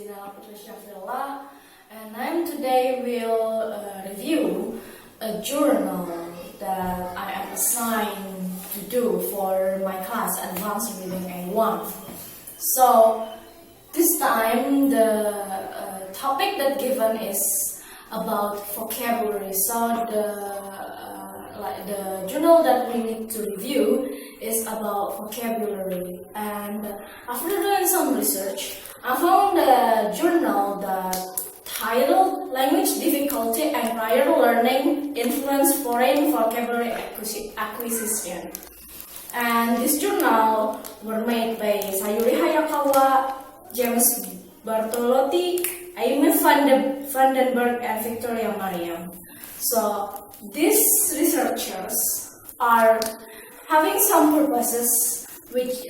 Dinela Putri Syafrilla, and today will review a journal that I am assigned to do for my class Advanced Reading A1. So this time the topic that given is about vocabulary. So the journal that we need to review is about vocabulary, and after doing some research, I found a journal that titled Language Difficulty and Prior Learning Influence Foreign Vocabulary Acquisition. And this journal were made by Sayuri Hayakawa, James Bartolotti, Aimee, Berg, and Victoria Marian. So these researchers are having some purposes which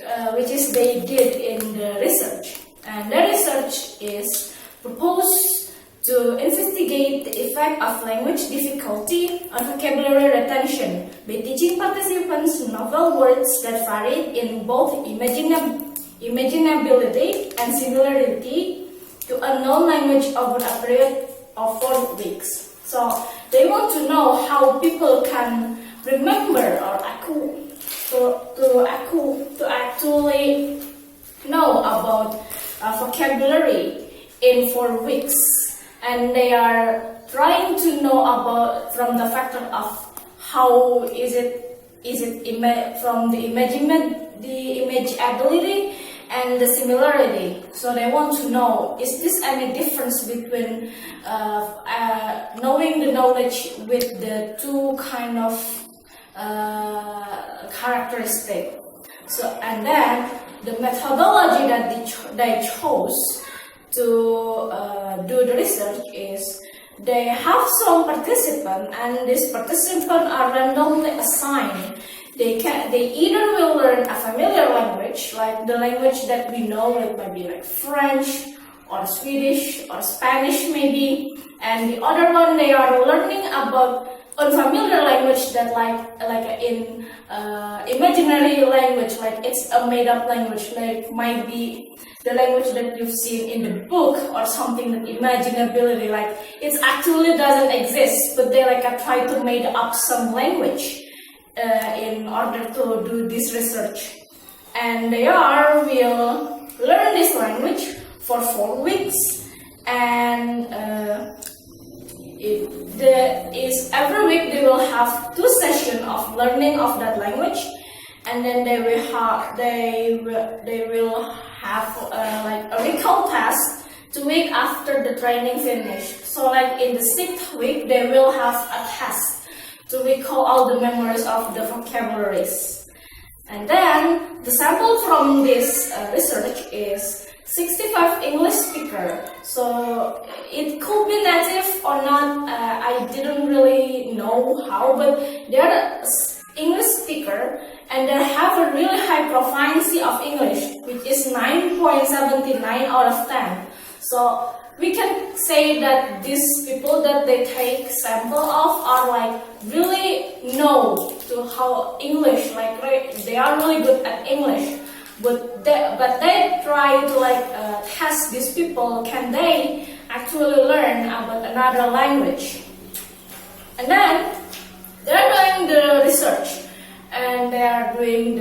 is they did in the research, and the research is proposed to investigate the effect of language difficulty on vocabulary retention by teaching participants novel words that vary in both imaginability and similarity to a known language over a period of 4 weeks. So they want to know how people can remember or to actually know about vocabulary in 4 weeks, and they are trying to know about from the factor of how is it from the imaginability and the similarity. So they want to know, is this any difference between knowing the knowledge with the two kind of characteristic. So, and then the methodology that they chose to do the research is they have some participants, and these participants are randomly assigned. They either will learn a familiar language, like the language that we know, like maybe like French or Swedish or Spanish maybe, and the other one they are learning about unfamiliar language that like in imaginary language, like it's a made-up language, like might be the language that you've seen in the book or something, that imaginability, like it actually doesn't exist, but they try to make up some language in order to do this research. And they will learn this language for 4 weeks, and every week they will have 2 sessions of learning of that language, and then they will have like a recall test 2 weeks after the training finished. So like in the 6th week they will have a test to recall all the memories of the vocabularies. And then the sample from this research is 65 English speaker. So it could be native or not. I didn't really know how, but they're English speaker, and they have a really high proficiency of English, which is 9.79 out of 10. So we can say that these people that they take sample of are like really know to how English, like they are really good at English. But they try to test these people, can they actually learn about another language? And then they are doing the research, and they are doing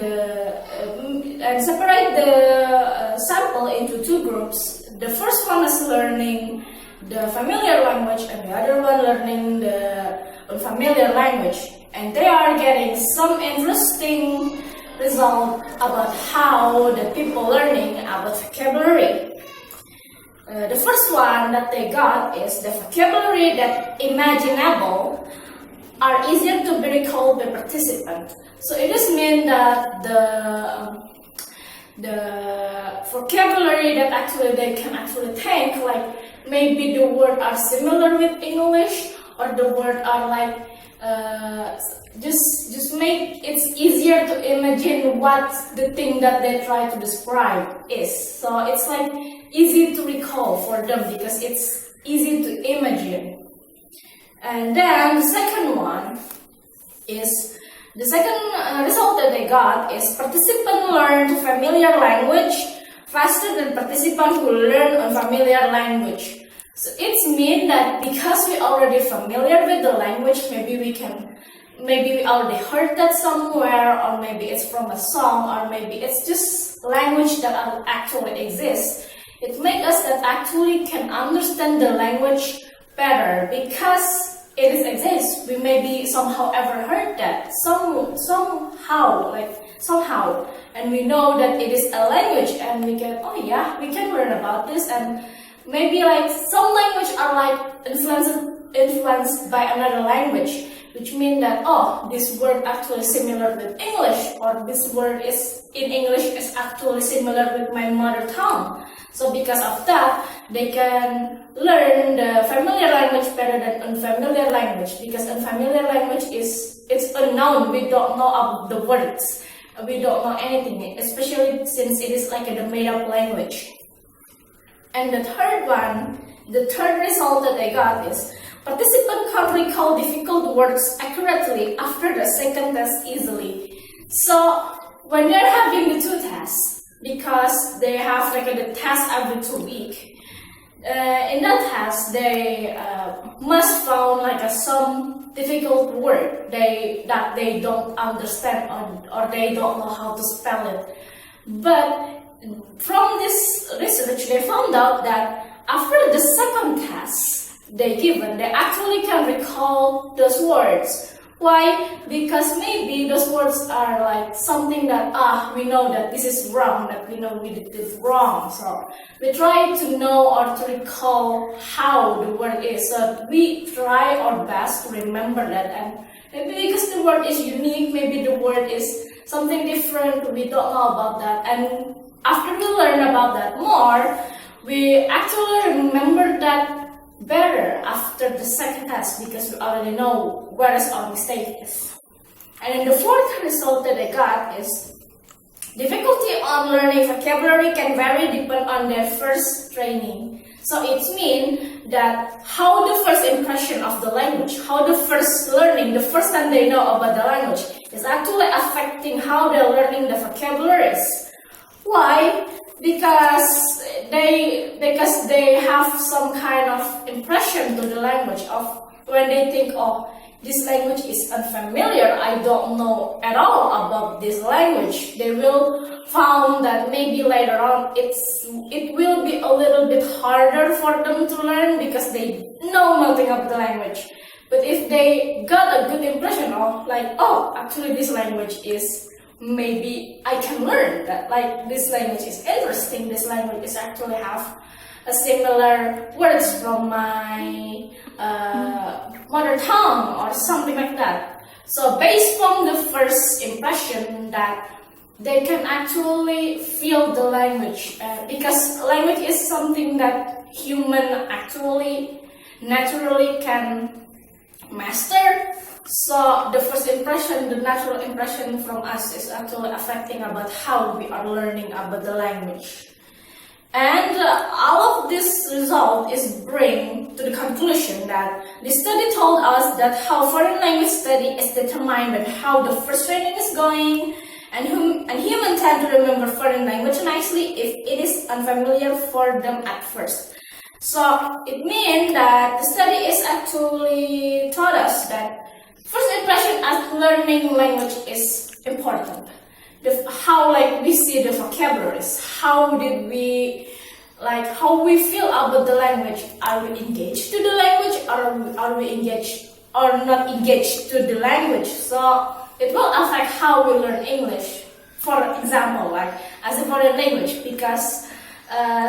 and separate the sample into 2 groups. The first one is learning the familiar language, and the other one learning the unfamiliar language. And they are getting some interesting result about how the people learning about vocabulary. The first one that they got is the vocabulary that imaginable are easier to be recalled by participants. So it just means that the vocabulary that actually they can actually think, like maybe the words are similar with English, or the words are like just make it easier to imagine what the thing that they try to describe is. So it's like easy to recall for them because it's easy to imagine. And then the second one is the second result that they got is participants learned familiar language faster than participants who learn unfamiliar language. So it means that because we already familiar with the language, maybe we already heard that somewhere, or maybe it's from a song, or maybe it's just language that actually exists. It makes us that actually can understand the language better because it exists. We maybe somehow ever heard that somehow, and we know that it is a language, and we can learn about this. And maybe like some language are like influenced by another language, which means that this word actually similar with English, or this word is in English is actually similar with my mother tongue. So because of that, they can learn the familiar language better than unfamiliar language, because unfamiliar language it's unknown. We don't know of the words. We don't know anything, especially since it is like a made-up language. And the third result that I got is participants can recall difficult words accurately after the second test easily. So when they're having the two tests, because they have like the test every 2 weeks, in that test they must found like some difficult word that they don't understand, or they don't know how to spell it. But from this research, they found out that after the second test they actually can recall those words. Why? Because maybe those words are like something that we know that this is wrong, that we know we did this wrong. So we try to know or to recall how the word is. So we try our best to remember that. And maybe because the word is unique, maybe the word is something different, we don't know about that. And after we learn about that more, we actually remember that better after the second test, because we already know where is our mistake is. And then the fourth result that I got is difficulty on learning vocabulary can vary depending on their first training. So it means that how the first impression of the language, how the first learning, the first time they know about the language is actually affecting how they're learning the vocabularies. Why? Because they have some kind of impression to the language of when they think, this language is unfamiliar, I don't know at all about this language. They will found that maybe later on it will be a little bit harder for them to learn because they know nothing of the language. But if they got a good impression of actually this language is, maybe I can learn that, like, this language is interesting, this language is actually have a similar words from my mother tongue or something like that. So based on the first impression that they can actually feel the language, because language is something that human actually naturally can master. So the first impression, the natural impression from us is actually affecting about how we are learning about the language. And all of this result is bring to the conclusion that the study told us that how foreign language study is determined by how the first training is going, and humans tend to remember foreign language nicely if it is unfamiliar for them at first. So it means that the study is actually taught us that first impression as learning language is important. How we see the vocabularies, how we feel about the language. Are we engaged to the language, or are we engaged or not engaged to the language? So it will affect how we learn English, for example, as a foreign language, because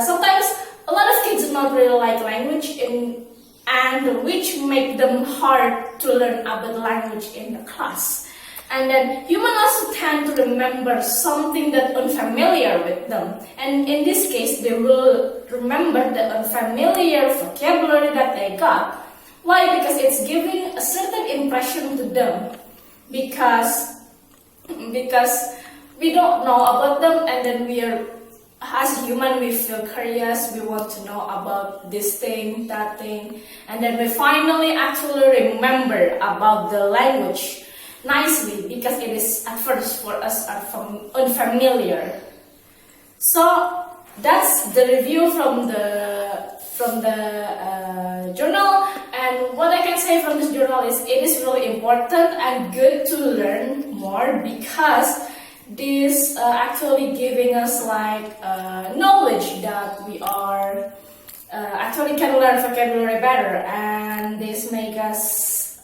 sometimes a lot of kids do not really like language and which make them hard to learn about the language in the class. And then humans also tend to remember something that unfamiliar with them. And in this case, they will remember the unfamiliar vocabulary that they got. Why? Because it's giving a certain impression to them. Because we don't know about them, and then as human, we feel curious, we want to know about this thing, that thing, and then we finally actually remember about the language nicely, because it is at first for us unfamiliar. So that's the review from the journal. And what I can say from this journal is it is really important and good to learn more, because this actually giving us like knowledge that we are actually can learn vocabulary better, and this make us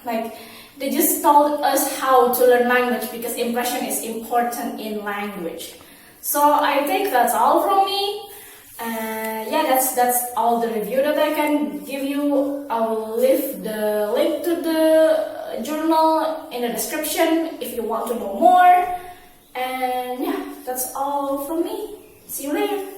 like they just told us how to learn language, because impression is important in language. So I think that's all from me. Yeah, that's all the review that I can give you. I will leave the link to the journal in the description if you want to know more. And yeah, that's all from me. See you later.